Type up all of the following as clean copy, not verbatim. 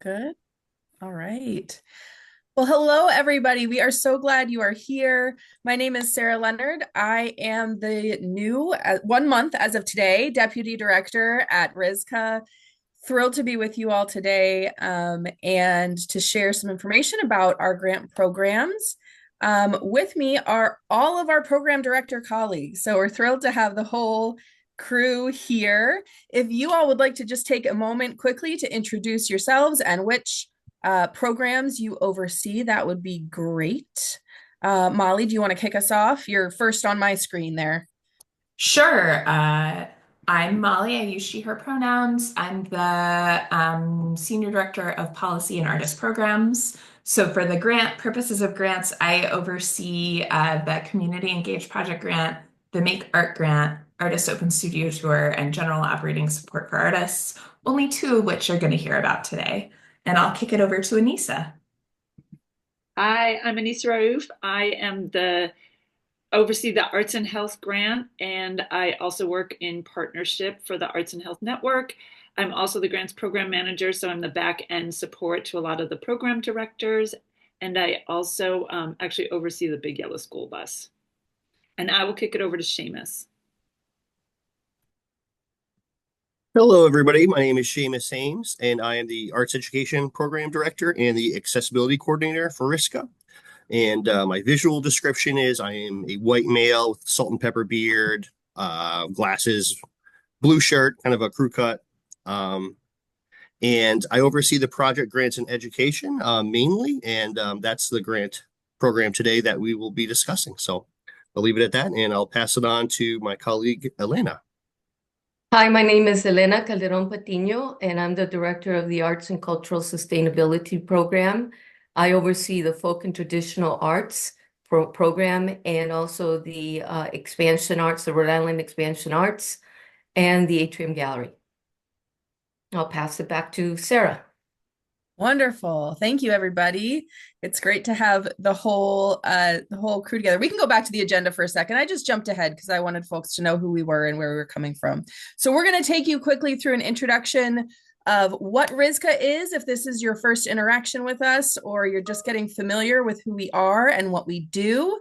Good. All right. Well, hello, everybody. We are so glad you are here. My name is Sarah Leonard. I am the new, 1 month as of today, Deputy Director at RISCA. Thrilled to be with you all today and to share some information about our grant programs. With me are all of our program director colleagues. So we're thrilled to have the whole crew here. If you all would like to just take a moment quickly to introduce yourselves and which programs you oversee, that would be great. Molly, do you want to kick us off? You're first on my screen there. Sure. I'm Molly. I use she, her pronouns. I'm the Senior Director of Policy and Artist Programs. So, for the grant purposes of grants, I oversee the Community Engaged Project Grant, the Make Art Grant, Artist Open Studio Tour, and General Operating Support for Artists, only two of which you're going to hear about today. And I'll kick it over to Anissa. Hi, I'm Anissa Raouf. I am the oversee the Arts and Health grant, and I also work in partnership for the Arts and Health Network. I'm also the grants program manager, so I'm the back end support to a lot of the program directors, and I also actually oversee the Big Yellow School Bus. And I will kick it over to Seamus. Hello, everybody. My name is Seamus Ames, and I am the Arts Education Program Director and the Accessibility Coordinator for RISCA. And my visual description is I am a white male with salt and pepper beard, glasses, blue shirt, kind of a crew cut. And I oversee the project grants and education mainly, and that's the grant program today that we will be discussing. So I'll leave it at that, and I'll pass it on to my colleague, Elena. Hi, my name is Elena Calderon Patiño, and I'm the Director of the Arts and Cultural Sustainability Program. I oversee the Folk and Traditional Arts program and also the Expansion Arts, the Rhode Island Expansion Arts, and the Atrium Gallery. I'll pass it back to Sarah. Wonderful. Thank you, everybody. It's great to have the whole crew together. We can go back to the agenda for a second. I just jumped ahead because I wanted folks to know who we were and where we were coming from. So we're going to take you quickly through an introduction of what RISCA is, if this is your first interaction with us, or you're just getting familiar with who we are and what we do.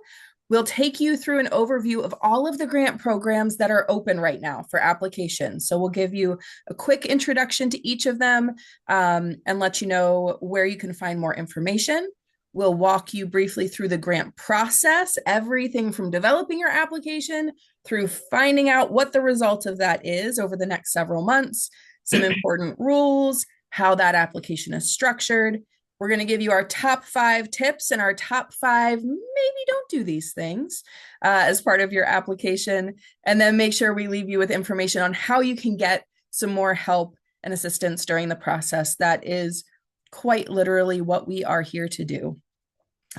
We'll take you through an overview of all of the grant programs that are open right now for application. So we'll give you a quick introduction to each of them and let you know where you can find more information. We'll walk you briefly through the grant process, everything from developing your application through finding out what the result of that is over the next several months, some important rules, how that application is structured. We're going to give you our top 5 tips and our top 5 maybe don't do these things as part of your application, and then make sure we leave you with information on how you can get some more help and assistance during the process. That is quite literally what we are here to do.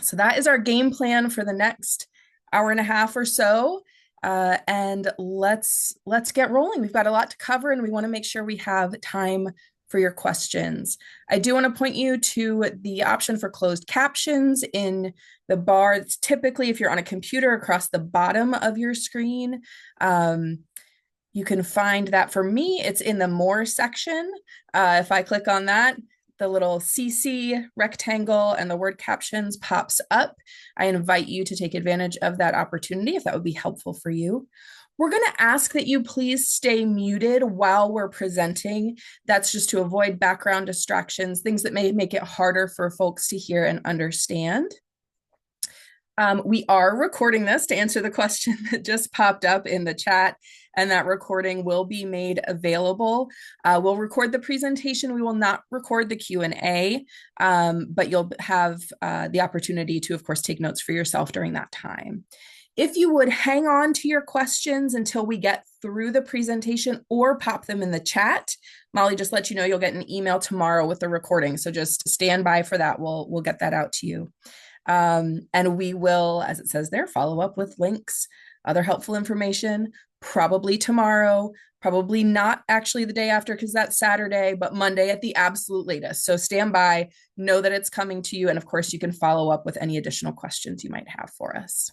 So that is our game plan for the next hour and a half or so. And let's get rolling. We've got a lot to cover, and we want to make sure we have time for your questions. I do want to point you to the option for closed captions in the bar. It's typically, if you're on a computer, across the bottom of your screen. You can find that. For me, it's in the More section. If I click on that, the little CC rectangle and the word captions pops up. I invite you to take advantage of that opportunity if that would be helpful for you. We're going to ask that you please stay muted while we're presenting. That's just to avoid background distractions, things that may make it harder for folks to hear and understand. We are recording this to answer the question that just popped up in the chat, and that recording will be made available. We'll record the presentation. We will not record the Q&A, but you'll have the opportunity to, of course, take notes for yourself during that time. If you would hang on to your questions until we get through the presentation or pop them in the chat, Molly just let you know you'll get an email tomorrow with the recording. So just stand by for that. We'll get that out to you. And we will, as it says there, follow up with links, other helpful information, probably tomorrow, probably not actually the day after because that's Saturday, but Monday at the absolute latest. So stand by, know that it's coming to you. And of course, you can follow up with any additional questions you might have for us.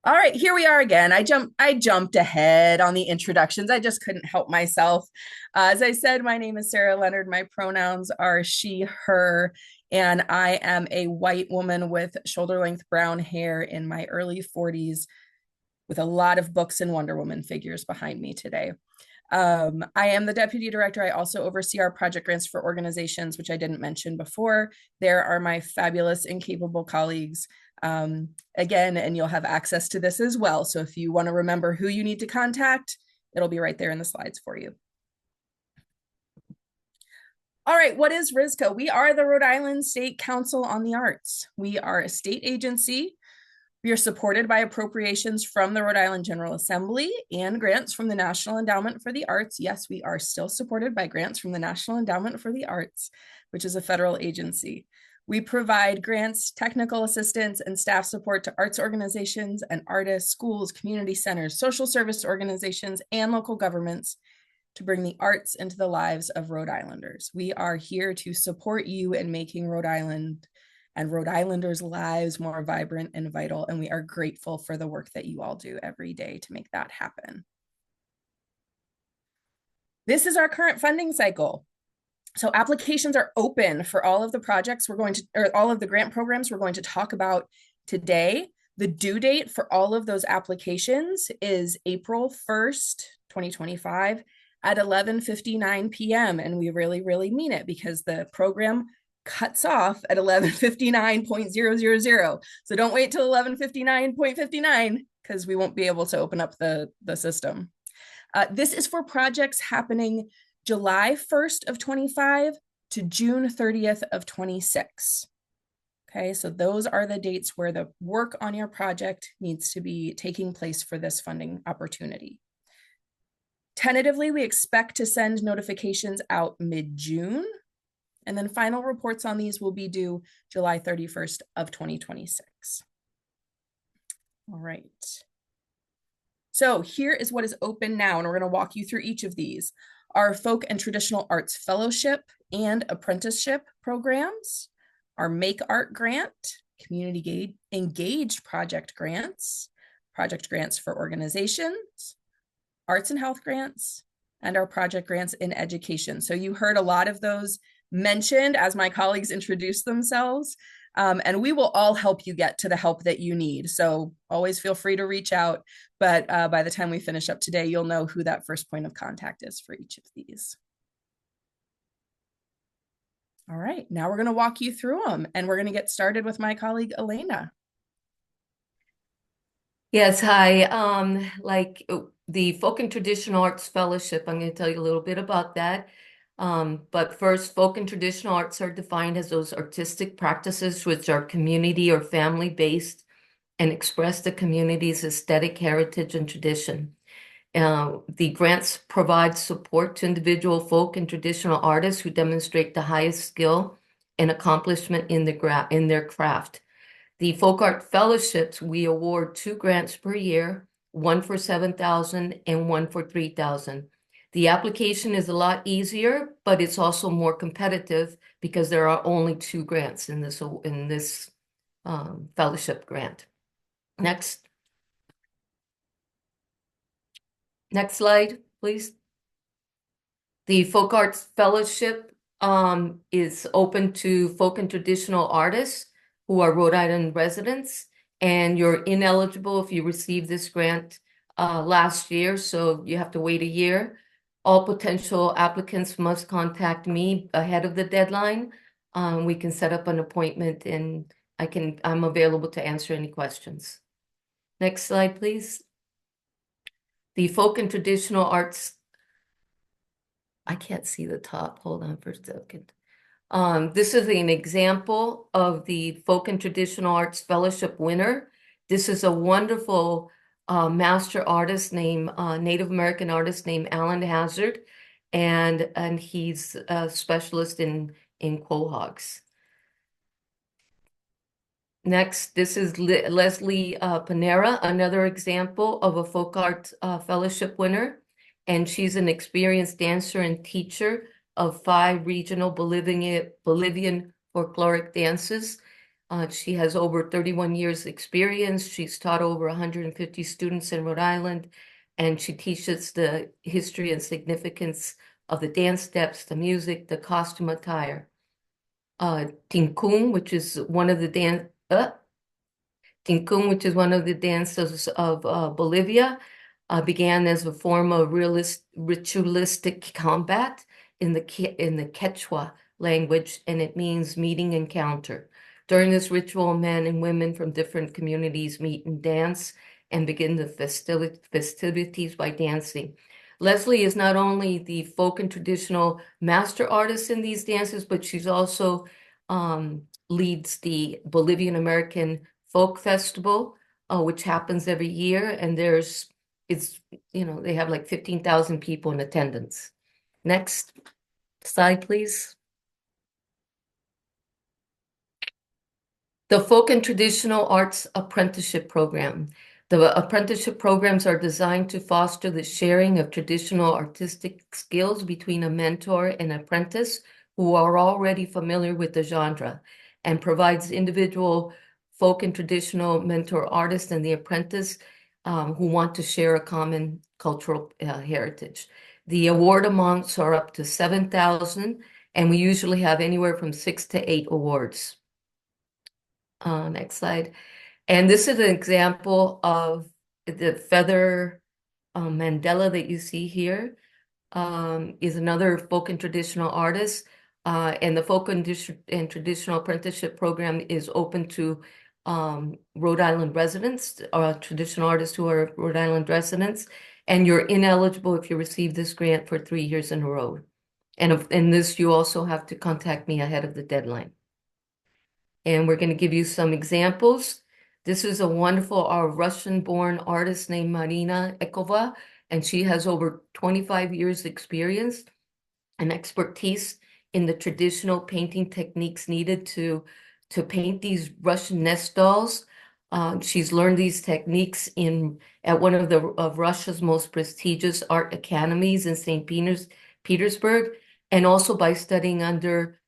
All right, here we are again. I jumped ahead on the introductions. I just couldn't help myself. As I said, my name is Sarah Leonard. My pronouns are she, her, and I am a white woman with shoulder-length brown hair in my early 40s with a lot of books and Wonder Woman figures behind me today. I am the deputy director. I also oversee our project grants for organizations, which I didn't mention before. There are my fabulous and capable colleagues again, and you'll have access to this as well. So if you want to remember who you need to contact, it'll be right there in the slides for you. All right, what is RISCA? We are the Rhode Island State Council on the Arts. We are a state agency. We are supported by appropriations from the Rhode Island General Assembly and grants from the National Endowment for the Arts. Yes, we are still supported by grants from the National Endowment for the Arts, which is a federal agency. We provide grants, technical assistance, and staff support to arts organizations and artists, schools, community centers, social service organizations, and local governments to bring the arts into the lives of Rhode Islanders. We are here to support you in making Rhode Island and Rhode Islanders' lives more vibrant and vital, and we are grateful for the work that you all do every day to make that happen. This is our current funding cycle. So applications are open for all of the projects or all of the grant programs we're going to talk about today. The due date for all of those applications is April 1st, 2025 at 11:59 p.m. And we really, really mean it because the program cuts off at 11:59.000. So don't wait till 11:59.59 because we won't be able to open up the system. This is for projects happening July 1st of 25 to June 30th of 26. Okay, so those are the dates where the work on your project needs to be taking place for this funding opportunity. Tentatively, we expect to send notifications out mid-June, and then final reports on these will be due July 31st of 2026. All right. So here is what is open now, and we're going to walk you through each of these. Our Folk and Traditional Arts Fellowship and Apprenticeship programs, our Make Art Grant, Community Engaged Project Grants for organizations, Arts and Health Grants, and our Project Grants in Education. So you heard a lot of those mentioned as my colleagues introduced themselves, and we will all help you get to the help that you need. So always feel free to reach out, but by the time we finish up today, you'll know who that first point of contact is for each of these. All right, now we're going to walk you through them, and we're going to get started with my colleague, Elena. Yes, hi. The Folk and Traditional Arts Fellowship, I'm going to tell you a little bit about that. But first, folk and traditional arts are defined as those artistic practices which are community or family-based and express the community's aesthetic heritage and tradition. The grants provide support to individual folk and traditional artists who demonstrate the highest skill and accomplishment in their craft. The Folk Art Fellowships, we award 2 grants per year, one for $7,000 and one for $3,000. The application is a lot easier, but it's also more competitive because there are only 2 grants in this fellowship grant. Next slide, please. The Folk Arts Fellowship is open to folk and traditional artists who are Rhode Island residents, and you're ineligible if you received this grant last year, so you have to wait a year. All potential applicants must contact me ahead of the deadline. We can set up an appointment, and I'm available to answer any questions. Next slide, please. The Folk and Traditional Arts. I can't see the top. Hold on for a second. This is an example of the Folk and Traditional Arts Fellowship winner. This is a wonderful master artist named Native American artist named Alan Hazard, and he's a specialist in quahogs. Next, this is Leslie Panera, another example of a folk art fellowship winner, and she's an experienced dancer and teacher of 5 regional Bolivian folkloric dances. She has over 31 years experience. She's taught over 150 students in Rhode Island, and she teaches the history and significance of the dance steps, the music, the costume attire. Tincun, which is one of the Tincun, which is one of the dances of Bolivia, began as a form of ritualistic combat in the Quechua language, and it means meeting encounter. During this ritual, men and women from different communities meet and dance and begin the festivities by dancing. Leslie is not only the folk and traditional master artist in these dances, but she's also leads the Bolivian American Folk Festival, which happens every year, and they have like 15,000 people in attendance. Next slide, please. The Folk and Traditional Arts Apprenticeship Program. The apprenticeship programs are designed to foster the sharing of traditional artistic skills between a mentor and apprentice who are already familiar with the genre, and provides individual folk and traditional mentor artists and the apprentice who want to share a common cultural heritage. The award amounts are up to 7,000, and we usually have anywhere from 6 to 8 awards. Next slide. And this is an example of the feather mandala that you see here. Is another folk and traditional artist. And the folk and traditional apprenticeship program is open to Rhode Island residents, traditional artists who are Rhode Island residents, and you're ineligible if you receive this grant for 3 years in a row. And in this, you also have to contact me ahead of the deadline. And we're going to give you some examples. This is a wonderful Russian-born artist named Marina Ekova, and she has over 25 years experience and expertise in the traditional painting techniques needed to paint these Russian nest dolls. She's learned these techniques at one of Russia's most prestigious art academies in St. Petersburg, and also by studying under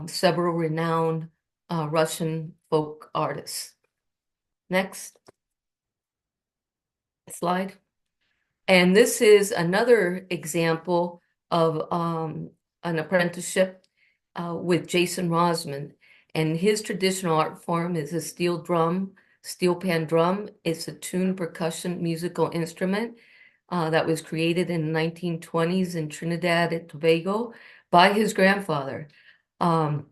several renowned Russian folk artists. Next slide. And this is another example of an apprenticeship with Jason Rosman. And his traditional art form is a steel pan drum. It's a tuned percussion musical instrument that was created in the 1920s in Trinidad and Tobago by his grandfather. And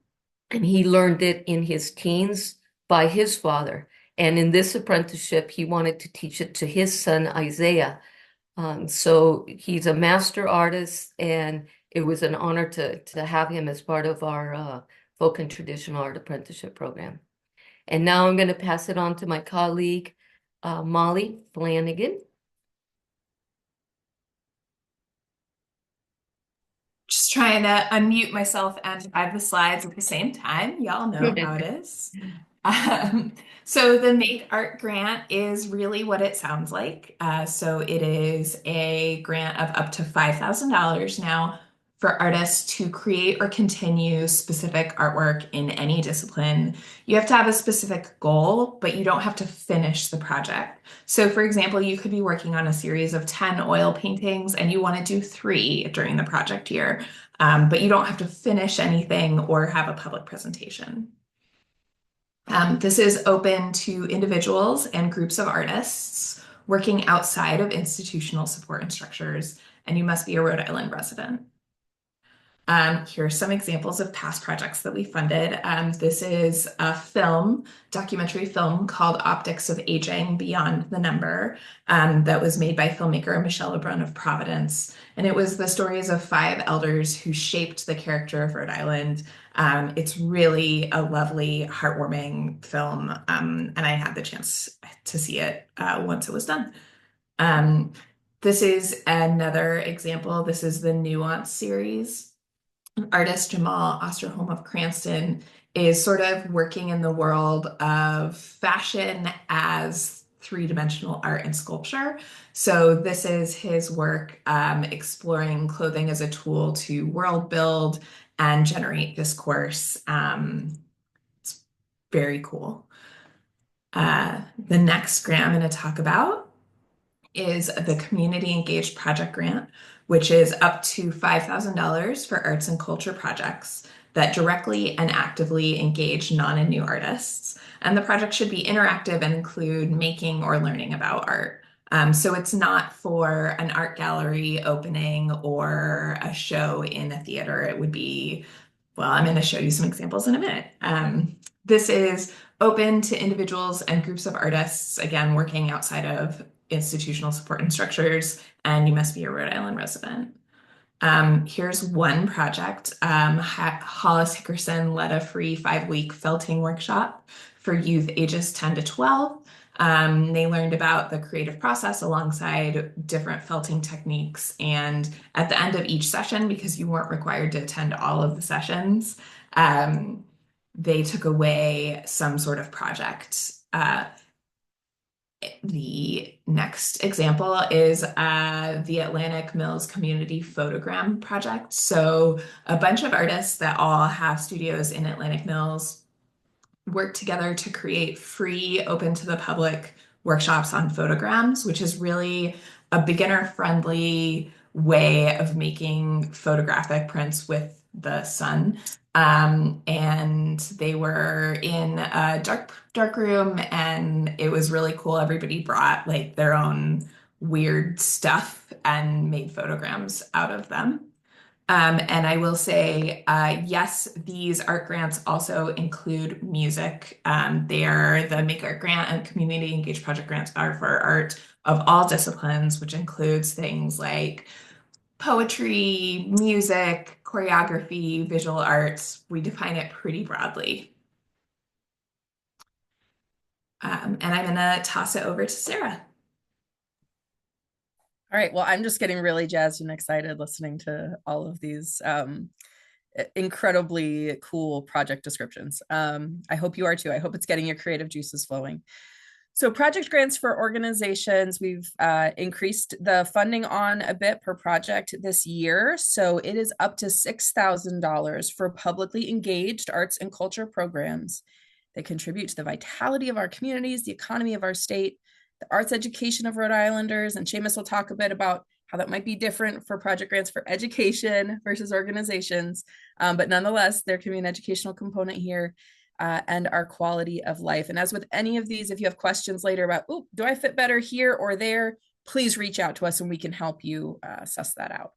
he learned it in his teens by his father. And in this apprenticeship, he wanted to teach it to his son, Isaiah. So he's a master artist, and it was an honor to have him as part of our folk and traditional art apprenticeship program. And now I'm going to pass it on to my colleague, Molly Flanagan. Just trying to unmute myself and drive the slides at the same time. Y'all know how it is. So the Make Art grant is really what it sounds like. So it is a grant of up to $5,000 now for artists to create or continue specific artwork in any discipline. You have to have a specific goal, but you don't have to finish the project. So for example, you could be working on a series of 10 oil paintings and you want to do 3 during the project year, but you don't have to finish anything or have a public presentation. This is open to individuals and groups of artists working outside of institutional support and structures, and you must be a Rhode Island resident. Here are some examples of past projects that we funded. This is a documentary film called Optics of Aging Beyond the Number, that was made by filmmaker Michelle Lebrun of Providence. And it was the stories of 5 elders who shaped the character of Rhode Island. It's really a lovely, heartwarming film, and I had the chance to see it once it was done. This is another example. This is the Nuance series. Artist Jamal Osterholm of Cranston is sort of working in the world of fashion as 3-dimensional art and sculpture. So this is his work exploring clothing as a tool to world build and generate discourse. It's very cool. The next grant I'm going to talk about is the Community Engaged Project Grant, which is up to $5,000 for arts and culture projects that directly and actively engage non and new artists. And the project should be interactive and include making or learning about art. So it's not for an art gallery opening or a show in a theater. It would be, well, I'm going to show you some examples in a minute. This is open to individuals and groups of artists, again, working outside of institutional support and structures, and you must be a Rhode Island resident. Here's one project. Hollis Hickerson led a free 5-week felting workshop for youth ages 10 to 12. They learned about the creative process alongside different felting techniques. And at the end of each session, because you weren't required to attend all of the sessions, they took away some sort of project. The next example is the Atlantic Mills Community Photogram Project. So a bunch of artists that all have studios in Atlantic Mills work together to create free, open to the public workshops on photograms, which is really a beginner-friendly way of making photographic prints with the sun. And they were in a dark room, and it was really cool. Everybody brought like their own weird stuff and made photograms out of them. And I will say, yes, these art grants also include music. They are the Make Art Grant and Community Engaged Project Grants are for art of all disciplines, which includes things like poetry, music, choreography, visual arts. We define it pretty broadly. And I'm going to toss it over to Sarah. All right. Well, I'm just getting really jazzed and excited listening to all of these incredibly cool project descriptions. I hope you are too. I hope it's getting your creative juices flowing. So project grants for organizations, we've increased the funding on a bit per project this year. So it is up to $6,000 for publicly engaged arts and culture programs that contribute to the vitality of our communities, the economy of our state, the arts education of Rhode Islanders. And Seamus will talk a bit about how that might be different for project grants for education versus organizations. But nonetheless, there can be an educational component here. And our quality of life. And as with any of these, if you have questions later about, oh, do I fit better here or there, please reach out to us and we can help you suss that out.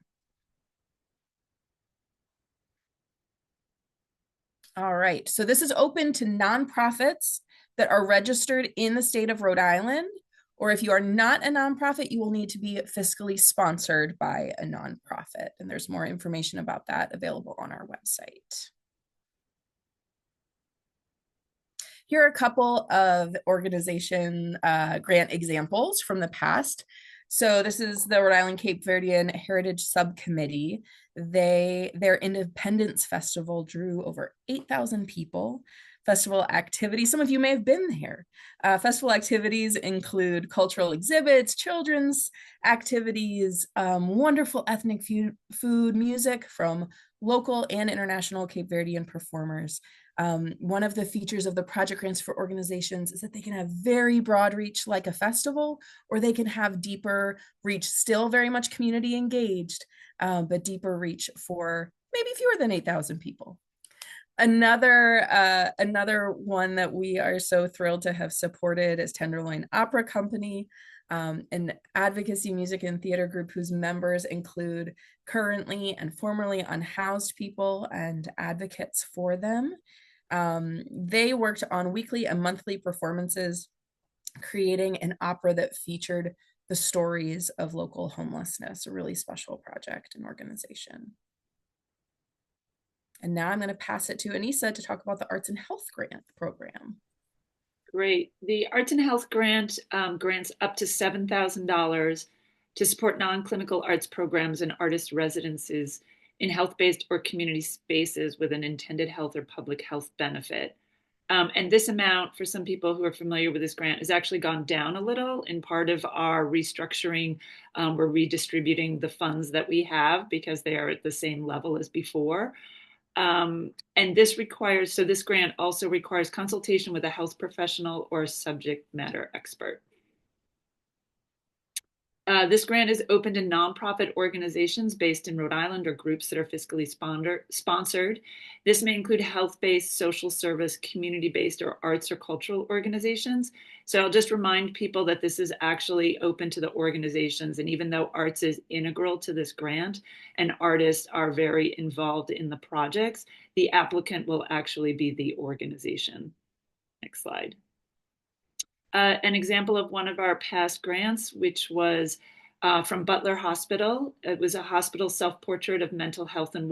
All right, so this is open to nonprofits that are registered in the state of Rhode Island, or if you are not a nonprofit, you will need to be fiscally sponsored by a nonprofit. And there's more information about that available on our website. Here are a couple of organization grant examples from the past. So this is the Rhode Island Cape Verdean Heritage Subcommittee. Their Independence Festival drew over 8,000 people. Festival activities, some of you may have been there. Festival activities include cultural exhibits, children's activities, wonderful ethnic food, music from local and international Cape Verdean performers. One of the features of the project grants for organizations is that they can have very broad reach like a festival, or they can have deeper reach, still very much community engaged, but deeper reach for maybe fewer than 8,000 people. Another one that we are so thrilled to have supported is Tenderloin Opera Company, an advocacy music and theater group whose members include currently and formerly unhoused people and advocates for them. They worked on weekly and monthly performances, creating an opera that featured the stories of local homelessness, a really special project and organization. And now I'm going to pass it to Anissa to talk about the Arts and Health Grant program. Great. The Arts and Health Grant grants up to $7,000 to support non-clinical arts programs and artist residences in health-based or community spaces with an intended health or public health benefit. And this amount, for some people who are familiar with this grant, has actually gone down a little. In part of our restructuring, we're redistributing the funds that we have because they are at the same level as before. And this requires, so this grant also requires consultation with a health professional or subject matter expert. This grant is open to nonprofit organizations based in Rhode Island or groups that are fiscally sponsored. This may include health-based, social service, community-based, or arts or cultural organizations. So I'll just remind people that this is actually open to the organizations. And even though arts is integral to this grant and artists are very involved in the projects, the applicant will actually be the organization. Next slide. An example of one of our past grants, which was from Butler Hospital. It was a hospital self-portrait of mental health and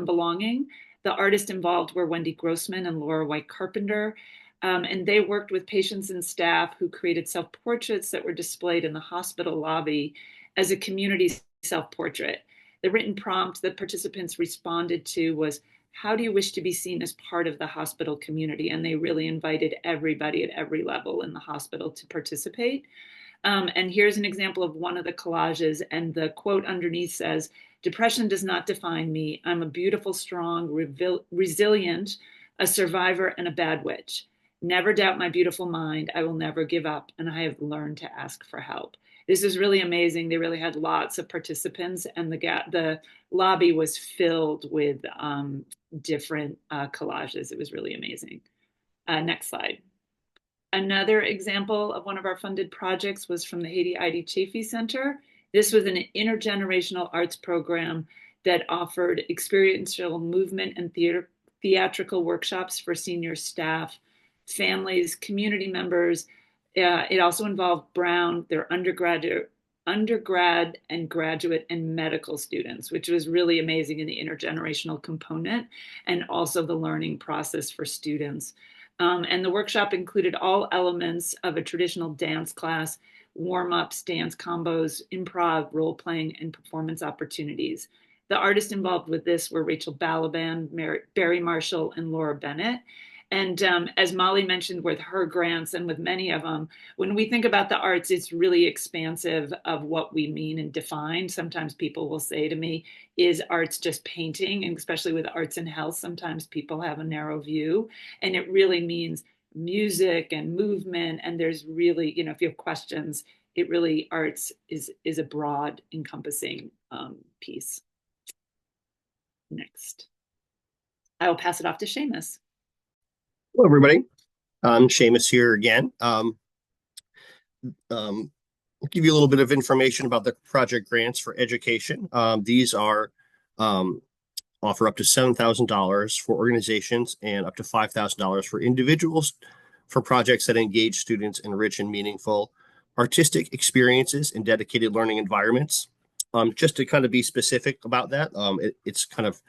belonging. The artists involved were Wendy Grossman and Laura White Carpenter, and they worked with patients and staff who created self-portraits that were displayed in the hospital lobby as a community self-portrait. The written prompt that participants responded to was, how do you wish to be seen as part of the hospital community? And they really invited everybody at every level in the hospital to participate. And here's an example of one of the collages, and the quote underneath says, "Depression does not define me. I'm a beautiful, strong, resilient, a survivor, and a bad witch. Never doubt my beautiful mind. I will never give up, and I have learned to ask for help." This is really amazing. They really had lots of participants, and the lobby was filled with different collages. It was really amazing. Next slide. Another example of one of our funded projects was from the Haiti ID Chafee Center. This was an intergenerational arts program that offered experiential movement and theatrical workshops for senior staff, families, community members. It also involved Brown, their undergrad and graduate and medical students, which was really amazing in the intergenerational component and also the learning process for students. And the workshop included all elements of a traditional dance class, warm-ups, dance combos, improv, role-playing, and performance opportunities. The artists involved with this were Rachel Balaban, Barry Marshall, and Laura Bennett. And as Molly mentioned with her grants and with many of them, when we think about the arts, it's really expansive of what we mean and define. Sometimes people will say to me, is arts just painting? And especially with arts and health, sometimes people have a narrow view. And it really means music and movement. And there's really, if you have questions, it really, arts is a broad encompassing piece. Next. I will pass it off to Seamus. Hello, everybody. I'm Seamus here again. I'll give you a little bit of information about the project grants for education. These are offer up to $7,000 for organizations and up to $5,000 for individuals for projects that engage students in rich and meaningful artistic experiences in dedicated learning environments. Just to kind of be specific about that, it's kind of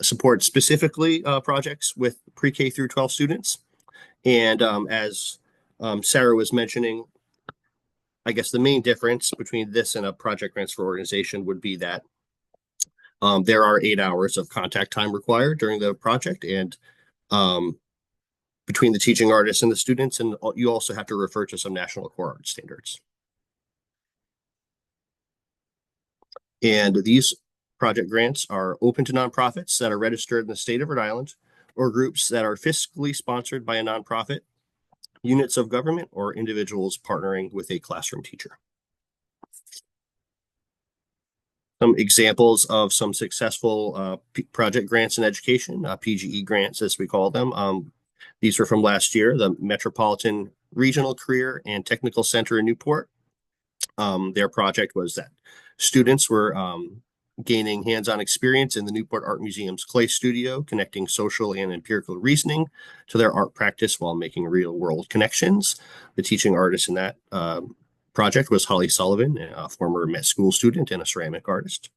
support specifically projects with pre-K through 12 students. And as Sarah was mentioning, I guess the main difference between this and a project grants for organization would be that there are 8 hours of contact time required during the project, and between the teaching artists and the students, and you also have to refer to some national core art standards. And these project grants are open to nonprofits that are registered in the state of Rhode Island, or groups that are fiscally sponsored by a nonprofit, units of government, or individuals partnering with a classroom teacher. Some examples of some successful project grants in education, PGE grants as we call them. These were from last year, the Metropolitan Regional Career and Technical Center in Newport. Their project was that students were gaining hands-on experience in the Newport Art Museum's clay studio, connecting social and empirical reasoning to their art practice while making real-world connections. The teaching artist in that project was Holly Sullivan, a former Met School student and a ceramic artist.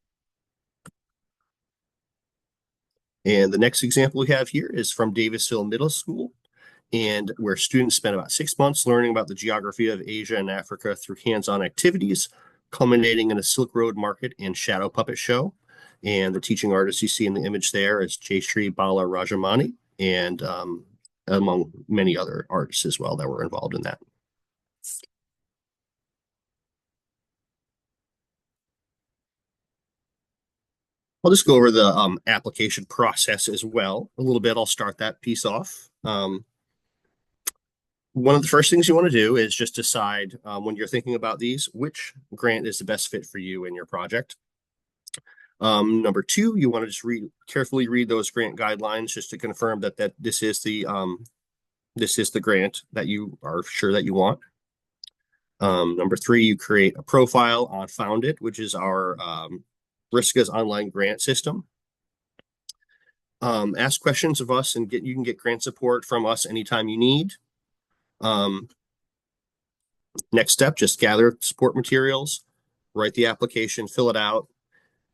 And the next example we have here is from Davisville Middle School, and where students spent about 6 months learning about the geography of Asia and Africa through hands-on activities, culminating in a Silk Road market and shadow puppet show. And the teaching artist you see in the image there is Jayshree Bala Rajamani, and among many other artists as well that were involved in that. I'll just go over the application process as well a little bit. I'll start that piece off. One of the first things you want to do is just decide when you're thinking about these, which grant is the best fit for you and your project. Number two, you want to just carefully read those grant guidelines just to confirm that this is the grant that you are sure that you want. Number three, you create a profile on Foundit, which is our RISCA's online grant system. Ask questions of us and you can get grant support from us anytime you need. Next step, just gather support materials, write the application, fill it out.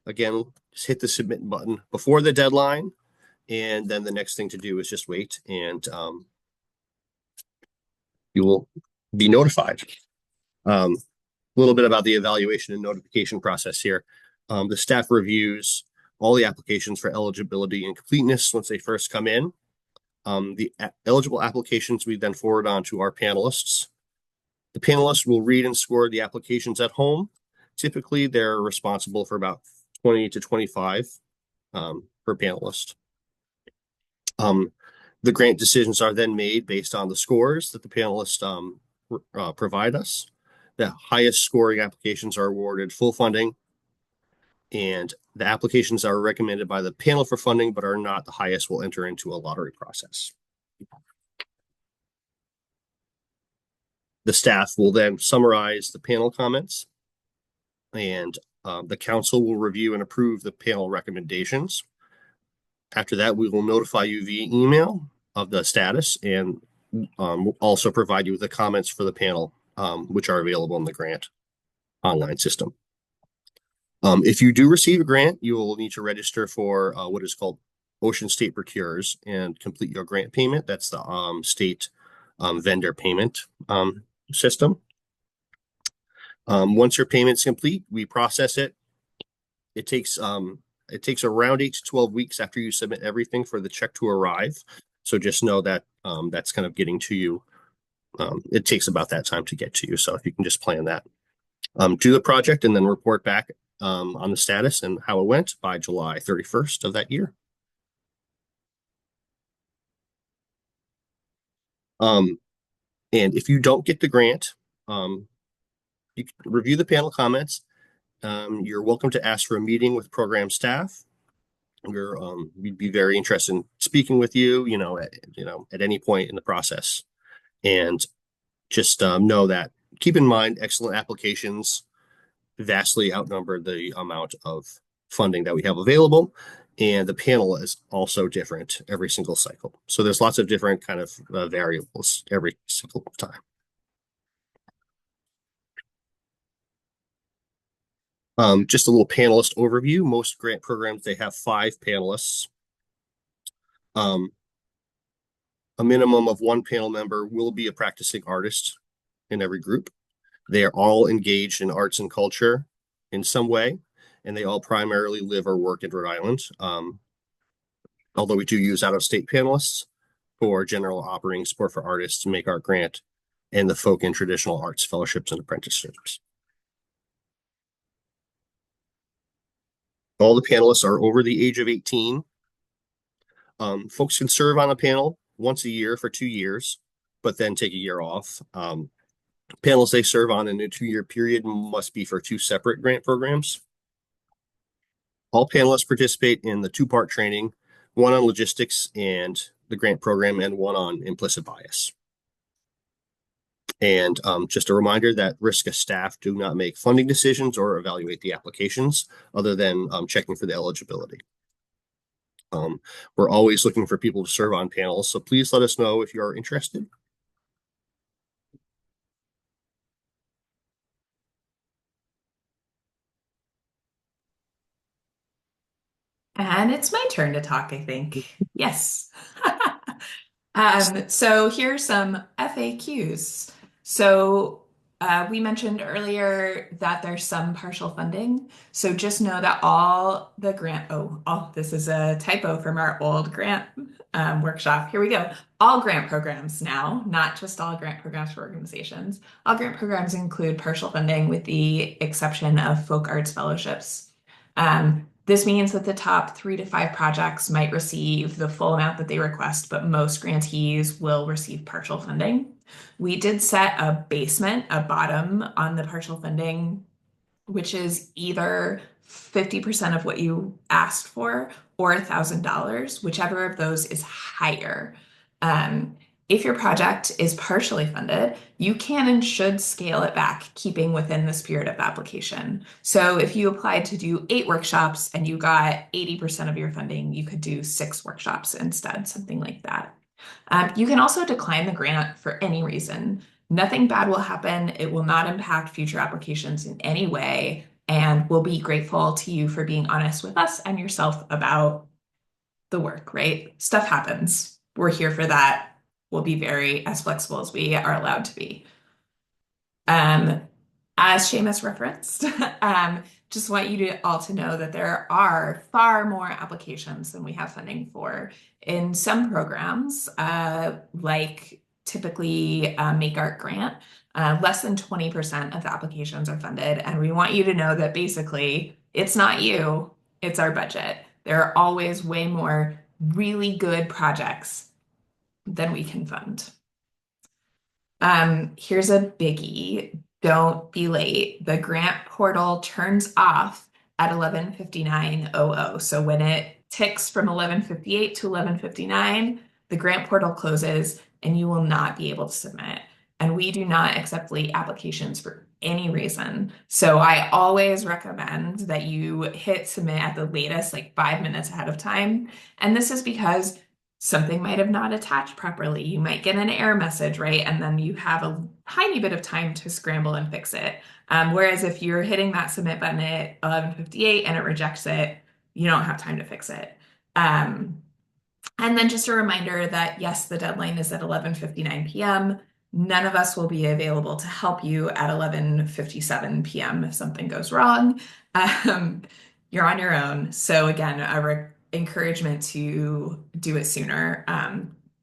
Again, just hit the submit button before the deadline. And then the next thing to do is just wait and you will be notified. A little bit about the evaluation and notification process here. The staff reviews all the applications for eligibility and completeness once they first come in. The eligible applications we then forward on to our panelists. The panelists will read and score the applications at home. Typically, they're responsible for about 20 to 25 per panelist. The grant decisions are then made based on the scores that the panelists provide us. The highest scoring applications are awarded full funding, and the applications are recommended by the panel for funding but are not the highest will enter into a lottery process. The staff will then summarize the panel comments, and the council will review and approve the panel recommendations. After that, we will notify you via email of the status and we'll also provide you with the comments for the panel, which are available in the grant online system. If you do receive a grant, you will need to register for what is called Ocean State Procures and complete your grant payment. That's the state vendor payment system. Once your payment's complete, we process it. It takes around 8 to 12 weeks after you submit everything for the check to arrive. So just know that that's kind of getting to you. It takes about that time to get to you. So if you can just plan that. Do the project and then report back on the status and how it went by July 31st of that year. And if you don't get the grant, you can review the panel comments. You're welcome to ask for a meeting with program staff. We'd be very interested in speaking with you, at any point in the process. And just know that, keep in mind, excellent applications vastly outnumber the amount of funding that we have available. And the panel is also different every single cycle. So there's lots of different kind of variables every single time. Just a little panelist overview. Most grant programs, they have 5 panelists. A minimum of 1 panel member will be a practicing artist in every group. They are all engaged in arts and culture in some way, and they all primarily live or work in Rhode Island. Although we do use out-of-state panelists for general operating support for artists to make art grant and the folk and traditional arts fellowships and apprenticeships. All the panelists are over the age of 18. Folks can serve on a panel once a year for 2 years, but then take a year off. Panels they serve on in a 2-year period must be for 2 separate grant programs. All panelists participate in the 2-part training, one on logistics and the grant program and one on implicit bias. And just a reminder that RISCA staff do not make funding decisions or evaluate the applications other than checking for the eligibility. We're always looking for people to serve on panels, so please let us know if you're interested. And it's my turn to talk, I think. Yes. So here are some FAQs. So we mentioned earlier that there's some partial funding. So just know that all the grant, this is a typo from our old grant workshop. Here we go. All grant programs now, not just all grant programs for organizations. All grant programs include partial funding with the exception of folk arts fellowships. This means that the top 3 to 5 projects might receive the full amount that they request, but most grantees will receive partial funding. We did set a bottom on the partial funding, which is either 50% of what you asked for or $1,000, whichever of those is higher. If your project is partially funded, you can and should scale it back, keeping within the spirit of the application. So if you applied to do 8 workshops and you got 80% of your funding, you could do 6 workshops instead, something like that. You can also decline the grant for any reason. Nothing bad will happen. It will not impact future applications in any way, and we'll be grateful to you for being honest with us and yourself about the work, right? Stuff happens. We're here for that. We'll be very as flexible as we are allowed to be. As Seamus referenced, just want you to all to know that there are far more applications than we have funding for. In some programs, like typically Make Art Grant, less than 20% of the applications are funded. And we want you to know that basically it's not you, it's our budget. There are always way more really good projects than we can fund. Here's a biggie. Don't be late. The grant portal turns off at 11:59:00. So when it ticks from 11:58 to 11:59, the grant portal closes and you will not be able to submit. And we do not accept late applications for any reason. So I always recommend that you hit submit at the latest, like 5 minutes ahead of time. And this is because something might have not attached properly. You might get an error message, right? And then you have a tiny bit of time to scramble and fix it. Whereas if you're hitting that submit button at 11:58 and it rejects it, you don't have time to fix it. And then just a reminder that yes, the deadline is at 11:59 p.m. None of us will be available to help you at 11:57 p.m. if something goes wrong. You're on your own. So again, encouragement to do it sooner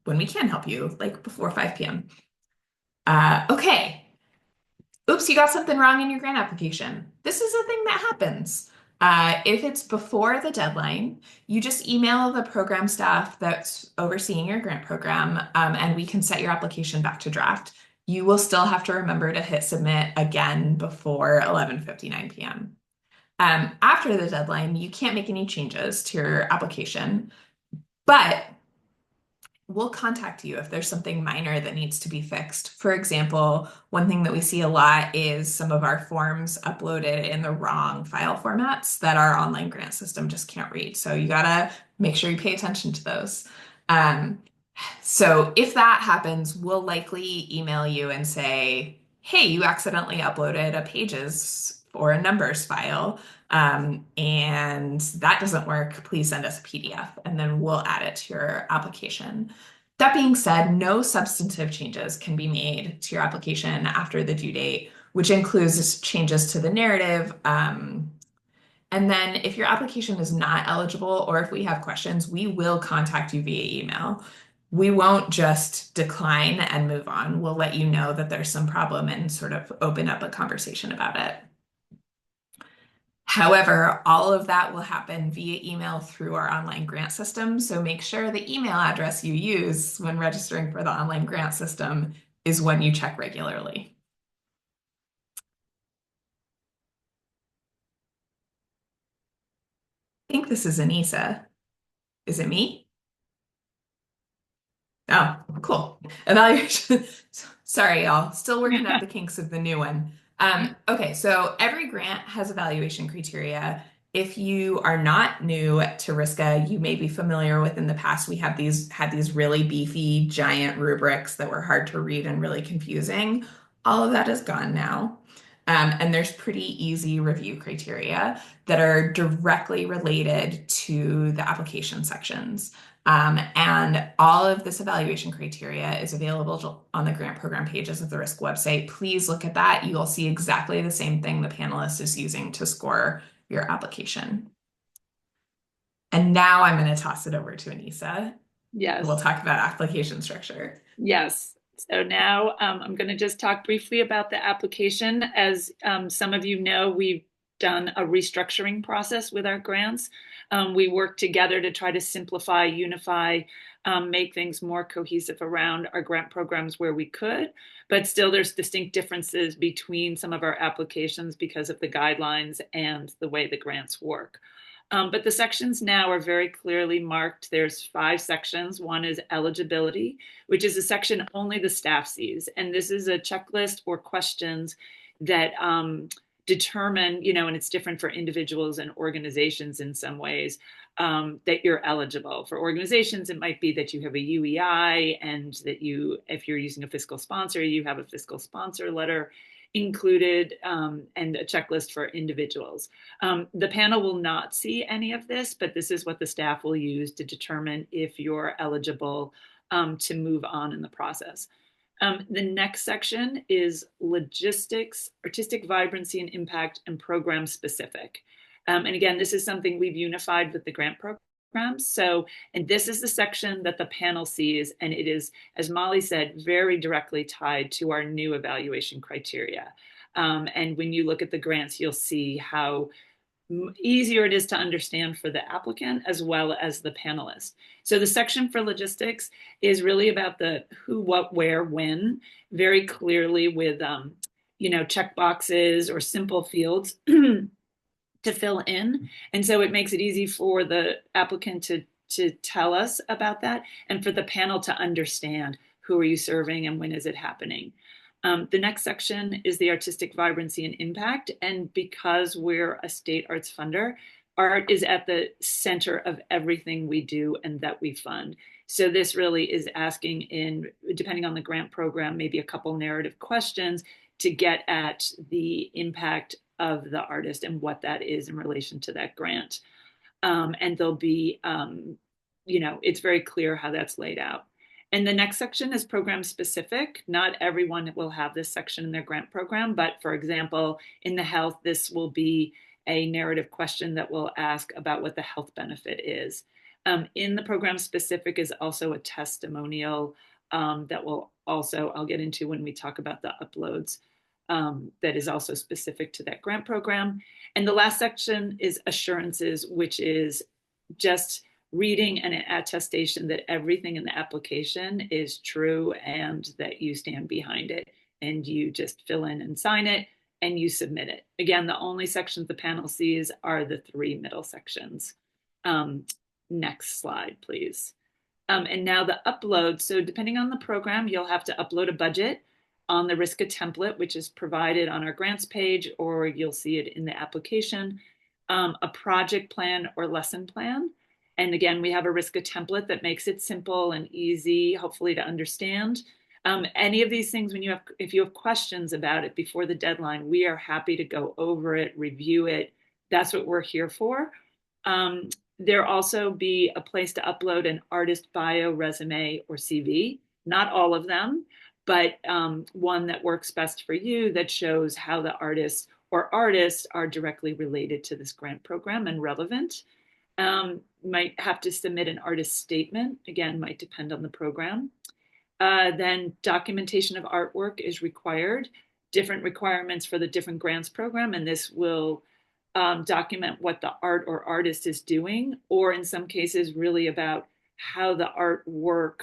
when we can help you, like before 5 p.m. Okay. Oops, you got something wrong in your grant application. This is a thing that happens. If it's before the deadline, you just email the program staff that's overseeing your grant program, and we can set your application back to draft. You will still have to remember to hit submit again before 11:59 p.m. After the deadline, you can't make any changes to your application, but we'll contact you if there's something minor that needs to be fixed. For example, one thing that we see a lot is some of our forms uploaded in the wrong file formats that our online grant system just can't read. So you gotta make sure you pay attention to those. So if that happens, we'll likely email you and say, hey, you accidentally uploaded a pages or a numbers file, and that doesn't work. Please send us a PDF, and then we'll add it to your application. That being said, no substantive changes can be made to your application after the due date, which includes changes to the narrative. And then if your application is not eligible or if we have questions, we will contact you via email. We won't just decline and move on. We'll let you know that there's some problem and sort of open up a conversation about it. However, all of that will happen via email through our online grant system. So make sure the email address you use when registering for the online grant system is one you check regularly. I think this is Anissa. Is it me? Oh, cool. Evaluation. Sorry, y'all. Still working out the kinks of the new one. Okay, so every grant has evaluation criteria. If you are not new to RISCA, you may be familiar with in the past, we had these really beefy, giant rubrics that were hard to read and really confusing. All of that is gone now. And there's pretty easy review criteria that are directly related to the application sections. And all of this evaluation criteria is available on the grant program pages of the RISC website. Please look at that. You'll see exactly the same thing the panelist is using to score your application. And now I'm going to toss it over to Anissa. Yes. We'll talk about application structure. Yes. So now I'm going to just talk briefly about the application. As some of you know, we've done a restructuring process with our grants. We work together to try to simplify, unify, make things more cohesive around our grant programs where we could, but still there's distinct differences between some of our applications because of the guidelines and the way the grants work. But the sections now are very clearly marked. There's 5 sections. One is eligibility, which is a section only the staff sees. And this is a checklist or questions that determine, and it's different for individuals and organizations in some ways, that you're eligible. For organizations, it might be that you have a UEI and that if you're using a fiscal sponsor, you have a fiscal sponsor letter included, and a checklist for individuals. The panel will not see any of this, but this is what the staff will use to determine if you're eligible to move on in the process. The next section is logistics, artistic vibrancy and impact, and program specific. And again, this is something we've unified with the grant programs. So, and this is the section that the panel sees, and it is, as Molly said, very directly tied to our new evaluation criteria. And when you look at the grants, you'll see how easier it is to understand for the applicant as well as the panelist. So the section for logistics is really about the who, what, where, when, very clearly with check boxes or simple fields to fill in. And so it makes it easy for the applicant to tell us about that, and for the panel to understand who are you serving and when is it happening. The next section is the artistic vibrancy and impact. And because we're a state arts funder, art is at the center of everything we do and that we fund. So this really is asking, depending on the grant program, maybe a couple narrative questions to get at the impact of the artist and what that is in relation to that grant. And there'll be, it's very clear how that's laid out. And the next section is program specific. Not everyone will have this section in their grant program, but for example, in the health, this will be a narrative question that will ask about what the health benefit is. In the program specific is also a testimonial that will also, I'll get into when we talk about the uploads, that is also specific to that grant program. And the last section is assurances, which is just reading an attestation that everything in the application is true and that you stand behind it, and you just fill in and sign it and you submit it. Again, the only sections the panel sees are the 3 middle sections. Next slide, please. And now the upload. So depending on the program, you'll have to upload a budget on the RISCA template, which is provided on our grants page, or you'll see it in the application, a project plan or lesson plan. And again, we have a RISCA template that makes it simple and easy, hopefully, to understand. Any of these things, if you have questions about it before the deadline, we are happy to go over it, review it. That's what we're here for. There'll also be a place to upload an artist bio, resume, or CV. Not all of them, but one that works best for you, that shows how the artist or artists are directly related to this grant program and relevant. Might have to submit an artist statement. Again, might depend on the program. Then documentation of artwork is required. Different requirements for the different grants program, and this will document what the art or artist is doing, or in some cases really about how the artwork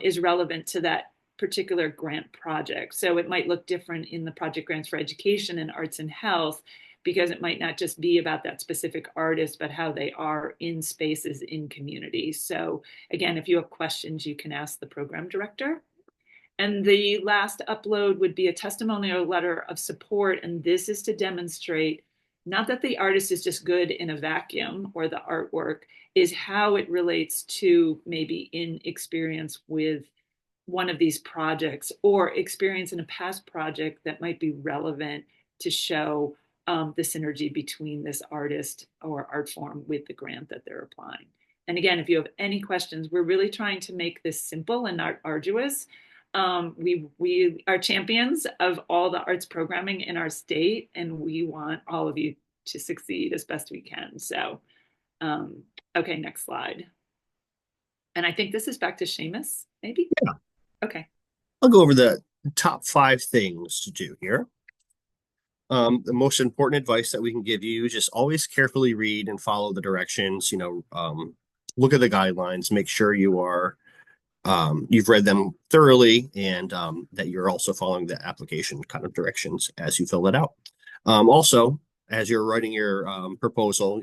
is relevant to that particular grant project. So it might look different in the project grants for education and arts and health, because it might not just be about that specific artist, but how they are in spaces in communities. So again, if you have questions, you can ask the program director. And the last upload would be a testimonial letter of support. And this is to demonstrate not that the artist is just good in a vacuum, or the artwork, is how it relates to maybe in experience with one of these projects, or experience in a past project that might be relevant to show the synergy between this artist or art form with the grant that they're applying. And again, if you have any questions, we're really trying to make this simple and not arduous. We are champions of all the arts programming in our state, and we want all of you to succeed as best we can. So, okay, next slide. And I think this is back to Seamus, maybe? Yeah. Okay. I'll go over the top 5 things to do here. The most important advice that we can give you is just always carefully read and follow the directions, look at the guidelines, make sure you've read them thoroughly and that you're also following the application kind of directions as you fill it out. Also, as you're writing your proposal,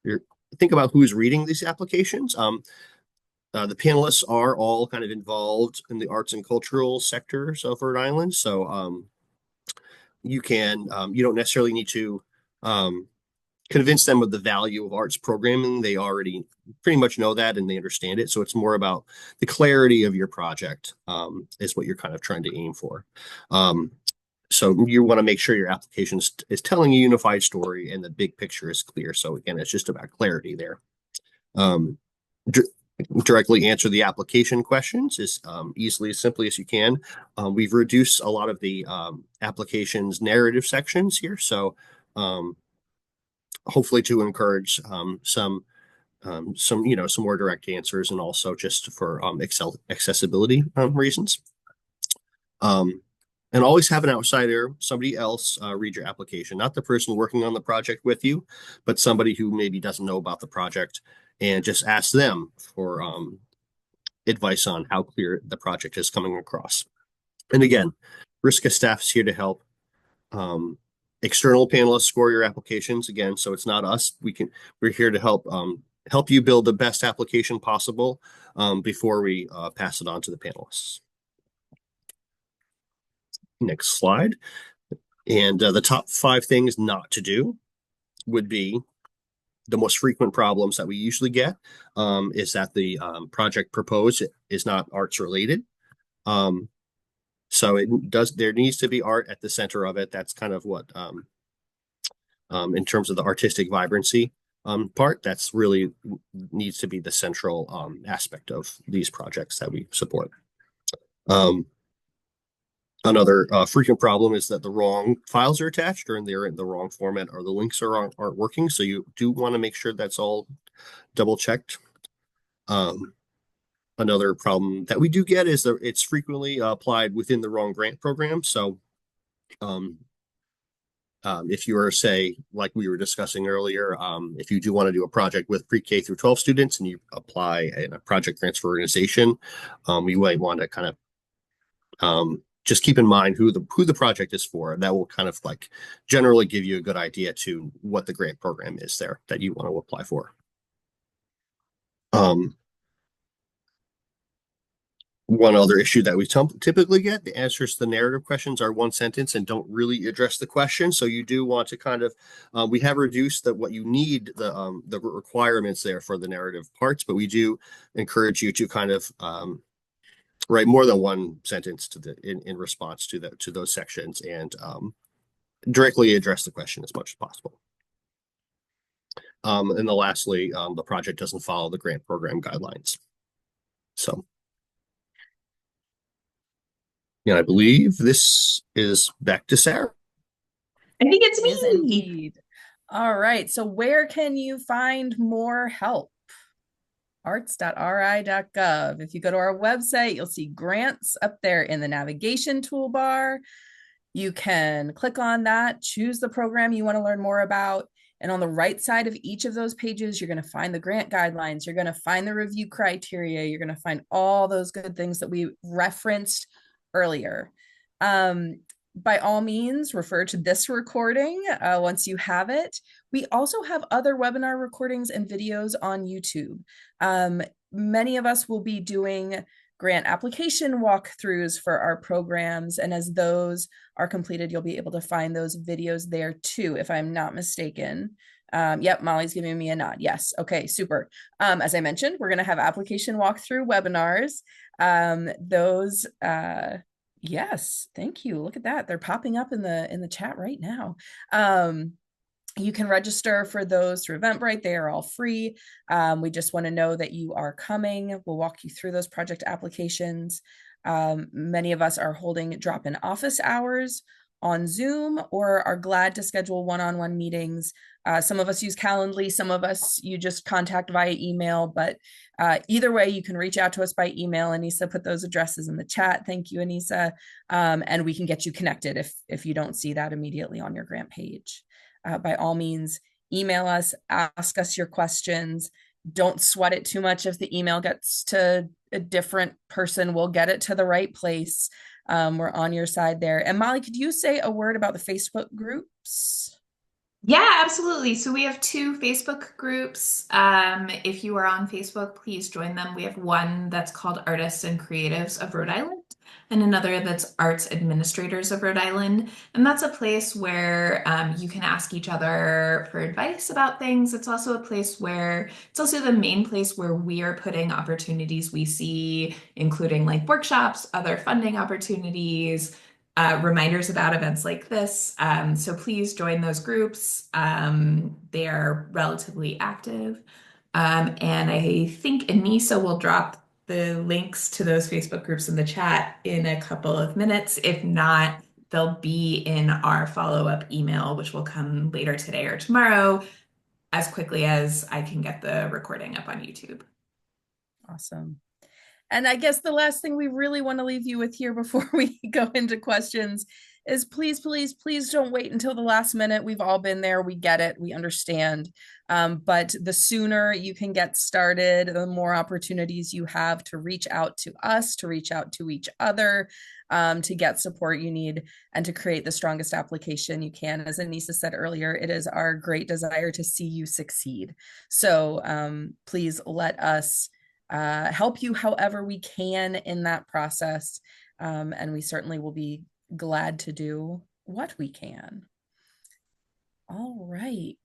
you're think about who's reading these applications. The panelists are all kind of involved in the arts and cultural sectors of Rhode Island, so you don't necessarily need to convince them of the value of arts programming. They already pretty much know that and they understand it. So it's more about the clarity of your project is what you're kind of trying to aim for. So you want to make sure your application is telling a unified story and the big picture is clear. So again, it's just about clarity there. Directly answer the application questions as easily as simply as you can. We've reduced a lot of the application's narrative sections here. So hopefully to encourage some more direct answers and also just for accessibility reasons. And always have an outsider, somebody else read your application, not the person working on the project with you, but somebody who maybe doesn't know about the project, and just ask them for advice on how clear the project is coming across. And again, RISCA staff is here to help. External panelists score your applications again, so it's not us. We're here to help you build the best application possible before we pass it on to the panelists. Next slide. And the top 5 things not to do would be the most frequent problems that we usually get is that the project proposed is not arts related. So there needs to be art at the center of it. That's kind of what, in terms of the artistic vibrancy part, that's really needs to be the central aspect of these projects that we support. Another frequent problem is that the wrong files are attached or they're in the wrong format or the links aren't working. So you do want to make sure that's all double checked. Another problem that we do get is that it's frequently applied within the wrong grant program. So if you were, say, like we were discussing earlier, if you do want to do a project with pre-K through 12 students and you apply a project grants for organization, you might want to kind of just keep in mind who the project is for. And that will kind of like generally give you a good idea to what the grant program is there that you want to apply for. One other issue that we typically get, the answers to the narrative questions are one sentence and don't really address the question. So you do want to kind of, we have reduced what you need, the requirements there for the narrative parts, but we do encourage you to kind of write more than one sentence in response to those sections and directly address the question as much as possible. And then lastly, the project doesn't follow the grant program guidelines. So. And I believe this is back to Sarah. I think it's me. Yes, indeed. All right. So where can you find more help? arts.ri.gov. If you go to our website, you'll see grants up there in the navigation toolbar. You can click on that, choose the program you want to learn more about. And on the right side of each of those pages, you're going to find the grant guidelines. You're going to find the review criteria. You're going to find all those good things that we referenced earlier. By all means, refer to this recording once you have it. We also have other webinar recordings and videos on YouTube. Many of us will be doing grant application walkthroughs for our programs, and as those are completed, you'll be able to find those videos there too, if I'm not mistaken. Yep, Molly's giving me a nod. Yes. Okay, super. As I mentioned, we're going to have application walkthrough webinars. Yes, thank you. Look at that. They're popping up in the chat right now. You can register for those through Eventbrite. They are all free. We just want to know that you are coming. We'll walk you through those project applications. Many of us are holding drop-in office hours on Zoom or are glad to schedule one-on-one meetings. Some of us use Calendly, some of us you just contact via email, but either way, you can reach out to us by email. Anissa put those addresses in the chat. Thank you, Anissa. And we can get you connected if you don't see that immediately on your grant page. By all means, email us, ask us your questions. Don't sweat it too much if the email gets to a different person. We'll get it to the right place. We're on your side there. And Molly, could you say a word about the Facebook groups? Yeah, absolutely. So we have two Facebook groups. If you are on Facebook, please join them. We have one that's called Artists and Creatives of Rhode Island, and another that's Arts Administrators of Rhode Island. And that's a place where you can ask each other for advice about things. It's also a place where it's also the main place where we are putting opportunities we see, including like workshops, other funding opportunities, reminders about events like this. So please join those groups. They are relatively active. And I think Anissa will drop the links to those Facebook groups in the chat in a couple of minutes. If not, they'll be in our follow-up email, which will come later today or tomorrow, as quickly as I can get the recording up on YouTube. Awesome. And I guess the last thing we really want to leave you with here before we go into questions is please, please, please don't wait until the last minute. We've all been there. We get it. We understand. But the sooner you can get started, the more opportunities you have to reach out to us, to reach out to each other, to get support you need, and to create the strongest application you can. As Anissa said earlier, it is our great desire to see you succeed. So please let us help you however we can in that process. And we certainly will be glad to do what we can. All right.